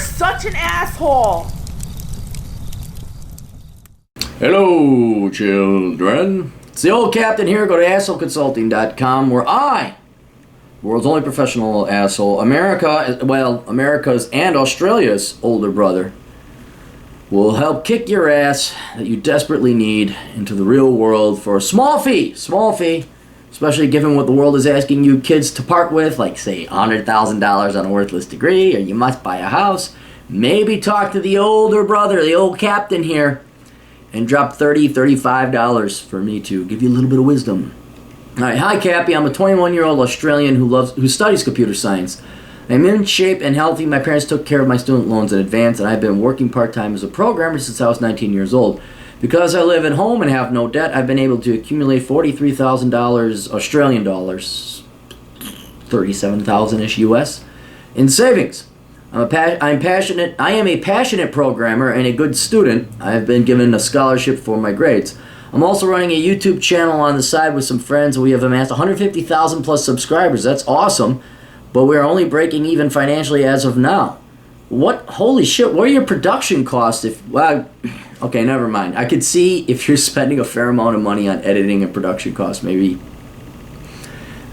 such an asshole! Hello, children. It's the old captain here. Go to assholeconsulting.com where I, world's only professional asshole, America's and Australia's older brother, will help kick your ass that you desperately need into the real world for a small fee, especially given what the world is asking you kids to part with, like, say, $100,000 on a worthless degree, or you must buy a house. Maybe talk to the older brother, the old captain here, and drop $30, $35 for me to give you a little bit of wisdom. All right, hi, Cappy. I'm a 21-year-old Australian who studies computer science. I'm in shape and healthy. My parents took care of my student loans in advance, and I've been working part-time as a programmer since I was 19 years old. Because I live at home and have no debt, I've been able to accumulate $43,000 Australian dollars, 37,000-ish US, in savings. I am a passionate programmer and a good student. I have been given a scholarship for my grades. I'm also running a YouTube channel on the side with some friends, and we have amassed 150,000 plus subscribers. That's awesome, but we're only breaking even financially as of now. Holy shit, what are your production costs okay, never mind. I could see if you're spending a fair amount of money on editing and production costs, maybe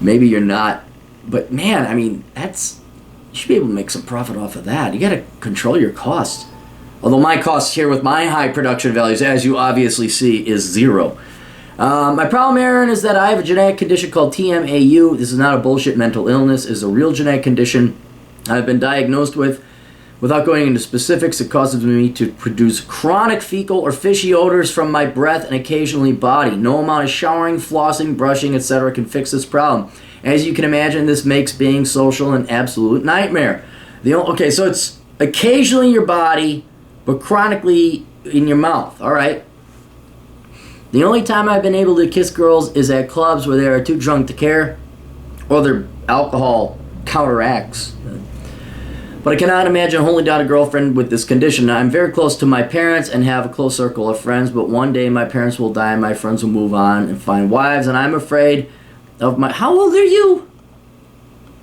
you're not. But man, I mean, you should be able to make some profit off of that. You got to control your costs. Although my costs here with my high production values, as you obviously see, is zero. My problem, Aaron, is that I have a genetic condition called TMAU. This is not a bullshit mental illness. It's a real genetic condition I've been diagnosed with. Without going into specifics, it causes me to produce chronic fecal or fishy odors from my breath and occasionally body. No amount of showering, flossing, brushing, etc. can fix this problem. As you can imagine, this makes being social an absolute nightmare. Okay, so it's occasionally your body, but chronically in your mouth. All right. The only time I've been able to kiss girls is at clubs where they are too drunk to care, or their alcohol counteracts. But I cannot imagine holding down a girlfriend with this condition. I'm very close to my parents and have a close circle of friends, but one day my parents will die and my friends will move on and find wives, and I'm afraid of my... How old are you?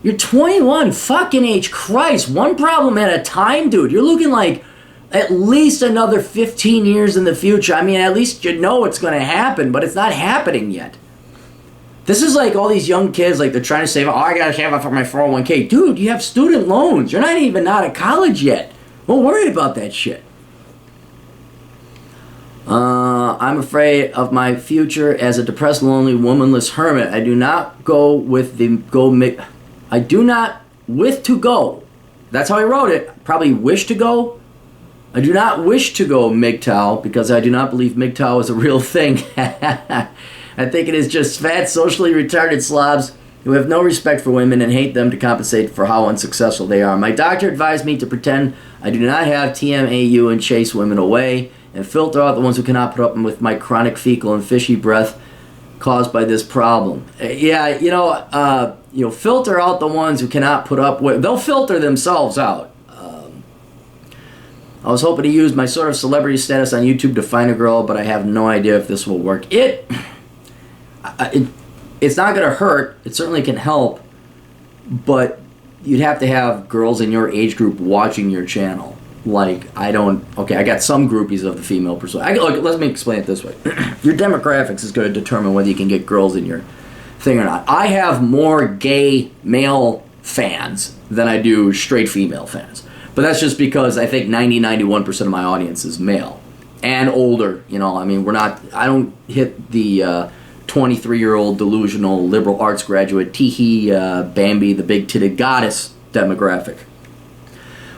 You're 21. Fucking H. Christ. One problem at a time, dude. You're looking like at least another 15 years in the future. I mean, at least you know it's going to happen, but it's not happening yet. This is like all these young kids, like they're trying to save, I gotta save up for my 401k. Dude, you have student loans. You're not even out of college yet. Don't worry about that shit. I'm afraid of my future as a depressed, lonely, womanless hermit. I do not with to go. That's how I wrote it. Probably wish to go. I do not wish to go MGTOW because I do not believe MGTOW is a real thing. I think it is just fat, socially retarded slobs who have no respect for women and hate them to compensate for how unsuccessful they are. My doctor advised me to pretend I do not have TMAU and chase women away and filter out the ones who cannot put up with my chronic fecal and fishy breath caused by this problem. Filter out the ones who cannot put up with... They'll filter themselves out. I was hoping to use my sort of celebrity status on YouTube to find a girl, but I have no idea if this will work. It's not going to hurt. It certainly can help, but you'd have to have girls in your age group watching your channel. I got some groupies of the female persuasion. Let me explain it this way. Your demographics is going to determine whether you can get girls in your thing or not. I have more gay male fans than I do straight female fans. But that's just because I think 91% of my audience is male and older. I don't hit the 23-year-old delusional liberal arts graduate, Bambi, the big-titted goddess demographic.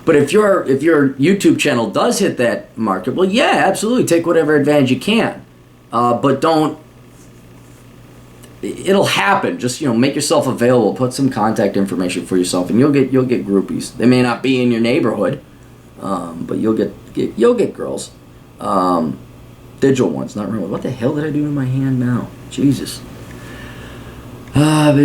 But if your YouTube channel does hit that market, well, yeah, absolutely, take whatever advantage you can. But don't. It'll happen. Just make yourself available. Put some contact information for yourself, and you'll get groupies. They may not be in your neighborhood, but you'll get girls. Digital ones, not real. What the hell did I do to my hand now? Jesus. Aaron,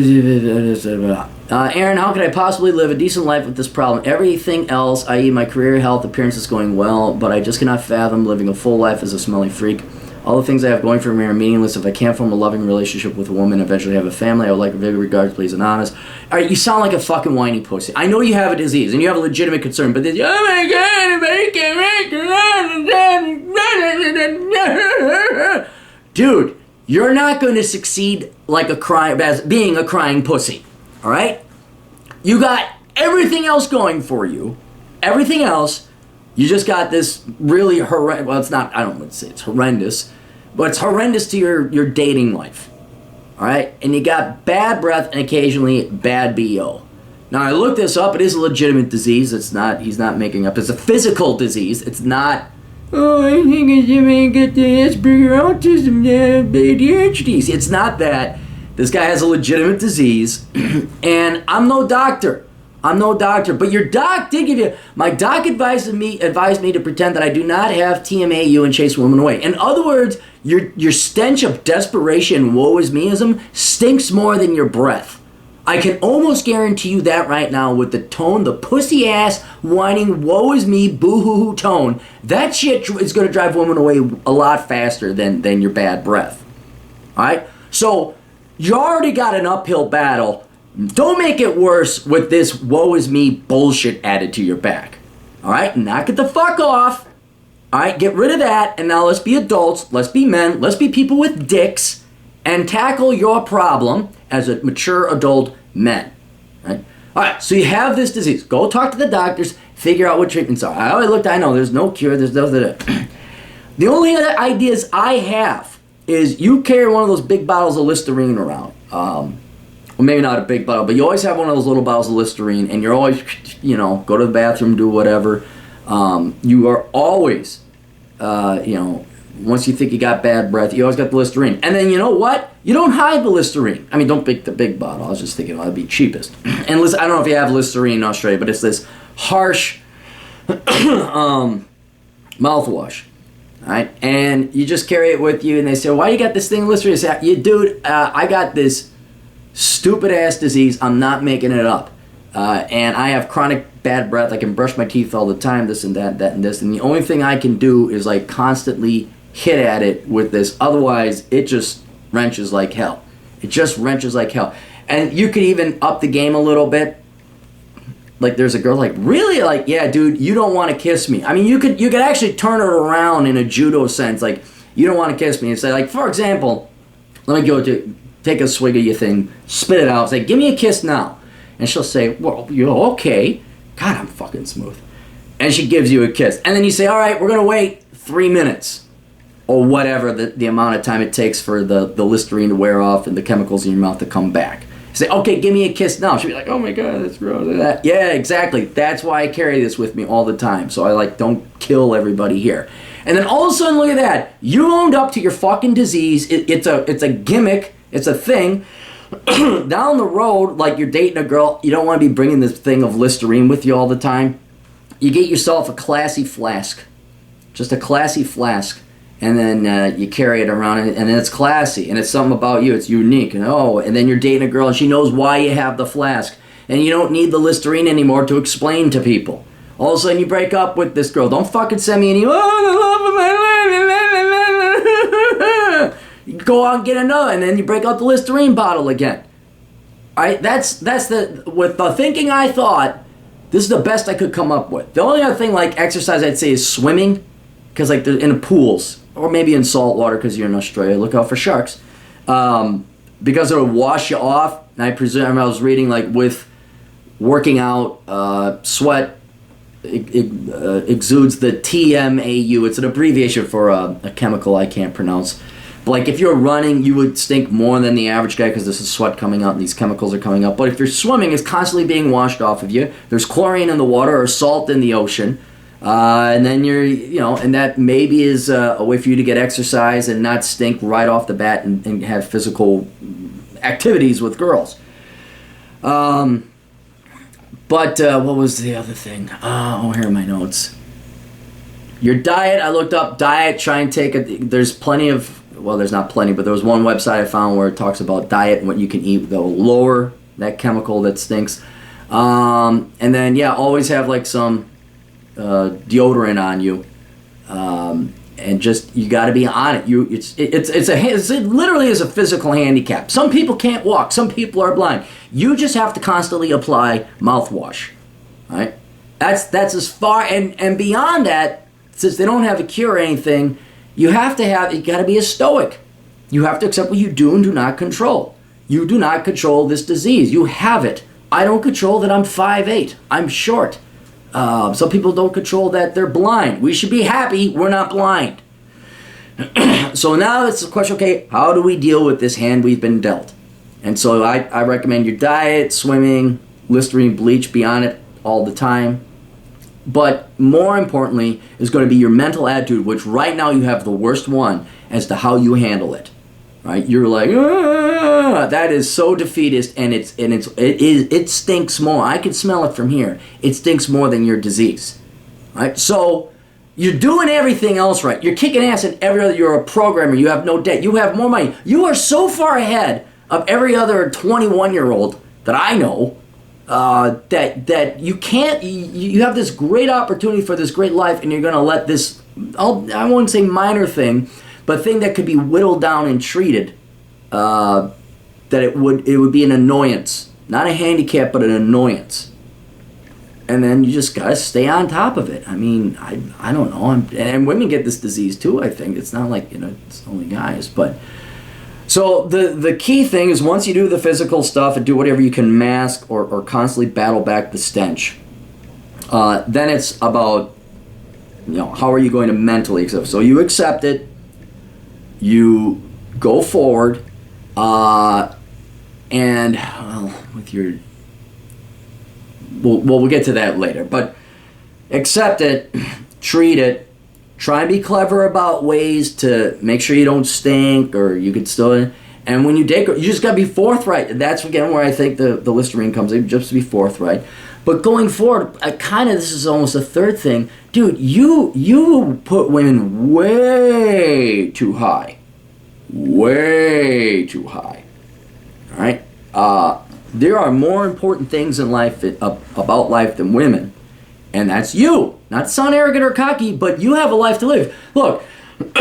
how could I possibly live a decent life with this problem? Everything else, i.e. my career, health, appearance, is going well, but I just cannot fathom living a full life as a smelly freak. All the things I have going for me are meaningless if I can't form a loving relationship with a woman and eventually have a family. I would like big regards, please, and honest. All right, you sound like a fucking whiny pussy. I know you have a disease and you have a legitimate concern, but then, oh my God, if I can't. Dude, you're not going to succeed like as being a crying pussy. All right? You got everything else going for you. Everything else. You just got this really horrendous, well, it's not, I don't want to say it's horrendous, but it's horrendous to your dating life. All right? And you got bad breath and occasionally bad BO. Now, I looked this up. It is a legitimate disease. It's not, he's not making up. It's a physical disease. It's not, oh, I think you may get the Asperger autism, ADHD. It's not that. This guy has a legitimate disease, and I'm no doctor. But your doc did give you, my doc advised me to pretend that I do not have TMAU and chase women away. In other words, your stench of desperation, woe is meism, stinks more than your breath. I can almost guarantee you that right now with the tone, the pussy ass, whining, woe is me, boo-hoo-hoo tone. That shit is going to drive women away a lot faster than your bad breath. Alright? So, you already got an uphill battle. Don't make it worse with this woe is me bullshit added to your back. Alright? Knock it the fuck off. Alright? Get rid of that. And now let's be adults. Let's be men. Let's be people with dicks. And tackle your problem as a mature adult men. Right? Alright, so you have this disease. Go talk to the doctors. Figure out what treatments are. I know there's no cure. There's no... The only other ideas I have is you carry one of those big bottles of Listerine around. Well, maybe not a big bottle, but you always have one of those little bottles of Listerine, and you're always, go to the bathroom, do whatever. You are always, once you think you got bad breath, you always got the Listerine. And then you know what? You don't hide the Listerine. I mean, don't pick the big bottle. I was just thinking that'd be cheapest. And I don't know if you have Listerine in Australia, but it's this harsh mouthwash. All right? And you just carry it with you, and they say, why you got this thing Listerine? I say, dude, I got this stupid ass disease. I'm not making it up. And I have chronic bad breath. I can brush my teeth all the time, this and that and this. And the only thing I can do is like constantly hit at it with this. Otherwise, it just wrenches like hell. It just wrenches like hell. And you could even up the game a little bit. Like there's a girl like, really? Like, yeah, dude, you don't want to kiss me. I mean, you could actually turn it around in a judo sense. Like, you don't want to kiss me. And say, like, for example, let me go to... Take a swig of your thing, spit it out, say, give me a kiss now. And she'll say, well, you're okay. God, I'm fucking smooth. And she gives you a kiss. And then you say, all right, we're going to wait 3 minutes. Or whatever the amount of time it takes for the Listerine to wear off and the chemicals in your mouth to come back. You say, okay, give me a kiss now. She'll be like, oh my God, that's gross. Yeah, exactly. That's why I carry this with me all the time. So I don't kill everybody here. And then all of a sudden, look at that. You owned up to your fucking disease. It's a gimmick. It's a thing. Down the road, like you're dating a girl, you don't want to be bringing this thing of Listerine with you all the time. You get yourself a classy flask. Just a classy flask. And then you carry it around, and then it's classy. And it's something about you. It's unique. And then you're dating a girl, and she knows why you have the flask. And you don't need the Listerine anymore to explain to people. All of a sudden, you break up with this girl. Don't fucking send me any, the love of my life. You go out and get another, and then you break out the Listerine bottle again. Alright, that's with the thinking I thought, this is the best I could come up with. The only other thing like exercise I'd say is swimming, because like they're in the pools, or maybe in salt water because you're in Australia, look out for sharks. Because it'll wash you off, and I presume I was reading like with working out, sweat exudes the TMAU. It's an abbreviation for a chemical I can't pronounce. But like if you're running, you would stink more than the average guy because this is sweat coming out and these chemicals are coming up. But if you're swimming, it's constantly being washed off of you. There's chlorine in the water or salt in the ocean. And then and that maybe is a way for you to get exercise and not stink right off the bat and have physical activities with girls. But what was the other thing? Oh, here are my notes. Your diet, I looked up diet, try and take there's plenty of, well, there's not plenty, but there was one website I found where it talks about diet and what you can eat that will lower that chemical that stinks. And then, always have like some deodorant on you. and just you got to be on it. It literally is a physical handicap. Some people can't walk. Some people are blind. You just have to constantly apply mouthwash, right? That's as far and beyond that. Since they don't have a cure or anything, you got to be a stoic. You have to accept what you do and do not control. You do not control this disease. You have it. I don't control that I'm 5'8". I'm short. Some people don't control that they're blind. We should be happy we're not blind. So now it's the question, okay, how do we deal with this hand we've been dealt? And so I recommend your diet, swimming, Listerine, bleach, be on it all the time. But more importantly is going to be your mental attitude, which right now you have the worst one as to how you handle it. Right? You're like, that is so defeatist, and it stinks more. I can smell it from here. It stinks more than your disease. Right? So you're doing everything else right. You're kicking ass in every other. You're a programmer. You have no debt. You have more money. You are so far ahead of every other 21-year-old that I know. That you can't. You have this great opportunity for this great life, and you're going to let this. I won't say minor thing. But thing that could be whittled down and treated, that it would be an annoyance, not a handicap, but an annoyance. And then you just gotta stay on top of it. I mean, I don't know, and women get this disease too. I think it's not like it's only guys. But so the key thing is once you do the physical stuff and do whatever you can mask or constantly battle back the stench, then it's about how are you going to mentally accept. So you accept it. You go forward, and with your, we'll get to that later. But accept it, treat it, try and be clever about ways to make sure you don't stink, or you could still. And when you date, you just gotta be forthright. And that's again where I think the Listerine comes in, just to be forthright. But going forward, this is almost a third thing. Dude, you put women way too high. Way too high. All right? There are more important things in life, about life than women. And that's you. Not to sound arrogant or cocky, but you have a life to live. Look,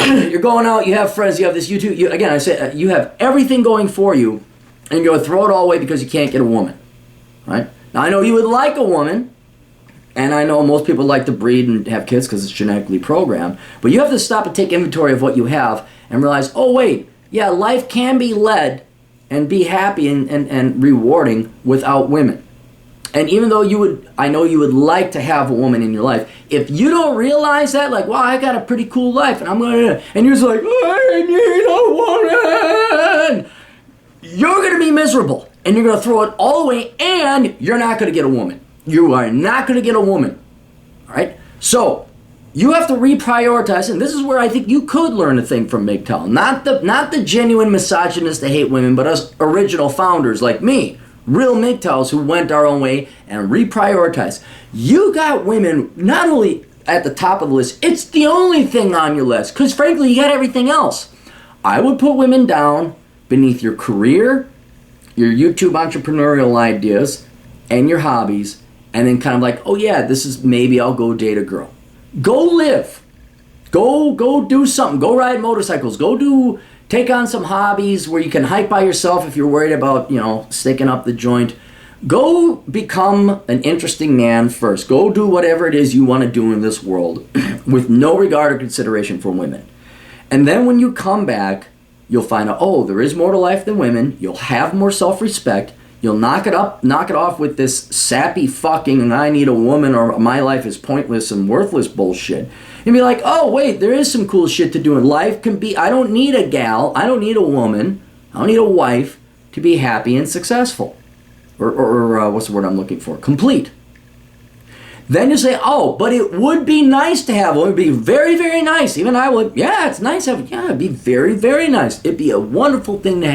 you're going out, you have friends, you have this YouTube. Again, I say you have everything going for you, and you're going to throw it all away because you can't get a woman. Right? Now, I know you would like a woman, and I know most people like to breed and have kids because it's genetically programmed, but you have to stop and take inventory of what you have and realize, oh, wait, yeah, life can be led and be happy and rewarding without women. And even though I know you would like to have a woman in your life, if you don't realize that, like, wow, I got a pretty cool life, and and you're just like, I need a woman, you're going to be miserable. And you're going to throw it all away, and you're not going to get a woman. You are not going to get a woman. All right? So, you have to reprioritize, and this is where I think you could learn a thing from MGTOW. Not the genuine misogynists that hate women, but us original founders like me. Real MGTOWs who went our own way and reprioritized. You got women not only at the top of the list, it's the only thing on your list. Because frankly, you got everything else. I would put women down beneath your career, your YouTube entrepreneurial ideas, and your hobbies, and then kind of like, oh yeah, this is maybe I'll go date a girl. Go live. Go do something. Go ride motorcycles. Take on some hobbies where you can hike by yourself if you're worried about, sticking up the joint. Go become an interesting man first. Go do whatever it is you want to do in this world with no regard or consideration for women. And then when you come back, you'll find out, oh, there is more to life than women. You'll have more self-respect. You'll knock it off with this sappy fucking and I need a woman or my life is pointless and worthless bullshit. And be like, oh, wait, there is some cool shit to do in life. I don't need a gal. I don't need a woman. I don't need a wife to be happy and successful. Or what's the word I'm looking for? Complete. Then you say, oh, but it would be nice to have one. It would be very, very nice. Even I would, yeah, it's nice to have, yeah, it'd be very, very nice. It'd be a wonderful thing to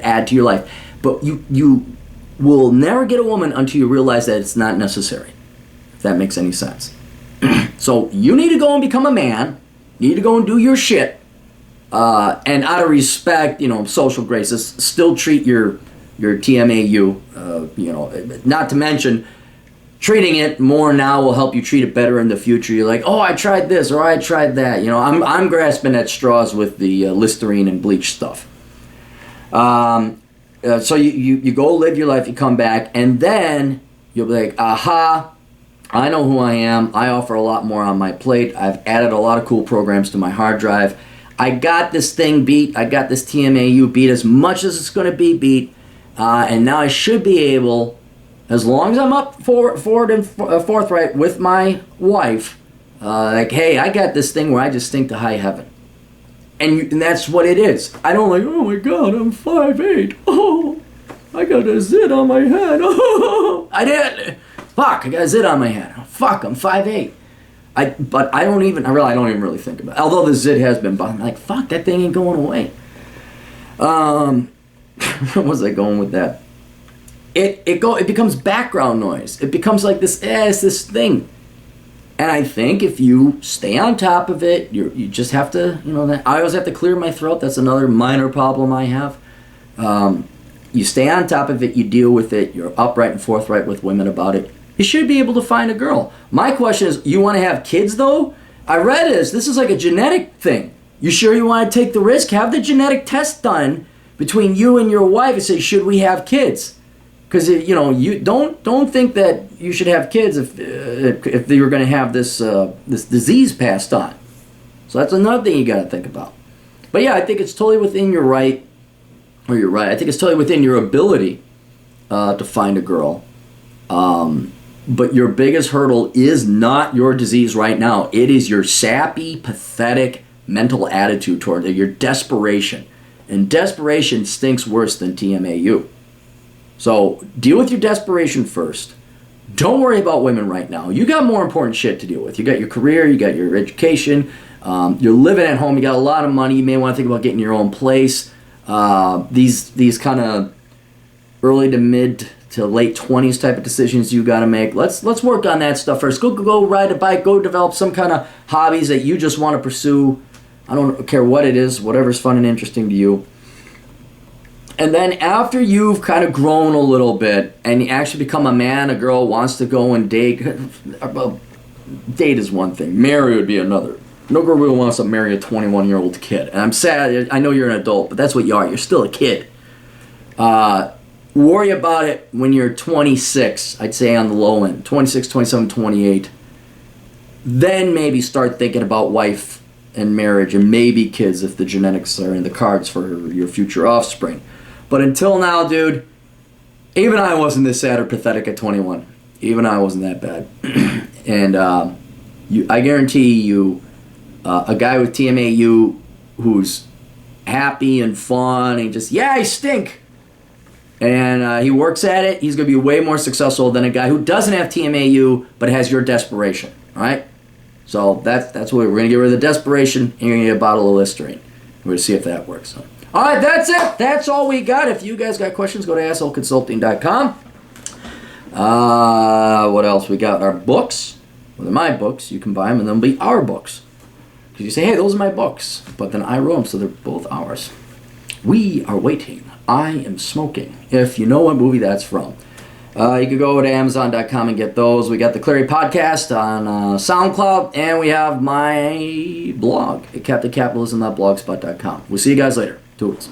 add to your life. But you will never get a woman until you realize that it's not necessary, if that makes any sense. So you need to go and become a man. You need to go and do your shit. And out of respect, social graces, still treat your TMAU, not to mention, treating it more now will help you treat it better in the future. You're like, oh, I tried this or I tried that. You know, I'm grasping at straws with the Listerine and bleach stuff. So you go live your life, you come back, and then you'll be like, aha, I know who I am. I offer a lot more on my plate. I've added a lot of cool programs to my hard drive. I got this thing beat. I got this TMAU beat as much as it's going to be beat. And now I should be able, as long as I'm up forward and forthright with my wife, like, hey, I got this thing where I just stink to high heaven. And that's what it is. I don't like, oh my God, I'm 5'8". Oh, I got a zit on my head. Oh, I did. Fuck, I got a zit on my head. Oh, fuck, I'm 5'8". But I don't even really think about it. Although the zit has been, but I'm like, fuck, that thing ain't going away. Where was I going with that? It becomes background noise. It becomes like this, it's this thing. And I think if you stay on top of it, you just have to, I always have to clear my throat. That's another minor problem I have. You stay on top of it, you deal with it, you're upright and forthright with women about it. You should be able to find a girl. My question is, you want to have kids though? I read this is like a genetic thing. You sure you want to take the risk? Have the genetic test done between you and your wife and say, should we have kids? Because you don't think that you should have kids if you're going to have this disease passed on. So that's another thing you got to think about. But yeah, I think it's totally within your right, or you're right. I think it's totally within your ability to find a girl. But your biggest hurdle is not your disease right now. It is your sappy, pathetic mental attitude toward it, your desperation. And desperation stinks worse than TMAU. So deal with your desperation first. Don't worry about women right now. You got more important shit to deal with. You got your career, you got your education, you're living at home, you got a lot of money, you may want to think about getting your own place. These kind of early to mid to late 20s type of decisions you got to make. Let's work on that stuff first. Go ride a bike, go develop some kind of hobbies that you just want to pursue. I don't care what it is, whatever's fun and interesting to you. And then after you've kind of grown a little bit and you actually become a man, a girl wants to go and date. Well, date is one thing. Marry would be another. No girl really wants to marry a 21-year-old kid. And I'm sad. I know you're an adult, but that's what you are. You're still a kid. Worry about it when you're 26, I'd say on the low end. 26, 27, 28. Then maybe start thinking about wife and marriage and maybe kids if the genetics are in the cards for your future offspring. But until now, dude, even I wasn't this sad or pathetic at 21. Even I wasn't that bad. And I guarantee you, a guy with TMAU who's happy and fun and just, yeah, I stink. And he works at it, he's going to be way more successful than a guy who doesn't have TMAU but has your desperation, all right? So that's what we're going to get rid of the desperation, and you're going to get a bottle of Listerine. We're going to see if that works. So. All right, that's it. That's all we got. If you guys got questions, go to assholeconsulting.com. What else? We got our books. Well, they're my books. You can buy them, and they'll be our books. Because you say, hey, those are my books. But then I wrote them, so they're both ours. We are waiting. I am smoking. If you know what movie that's from. You can go to Amazon.com and get those. We got the Clary Podcast on SoundCloud, and we have my blog at CaptainCapitalism.blogspot.com. We'll see you guys later. Toodles.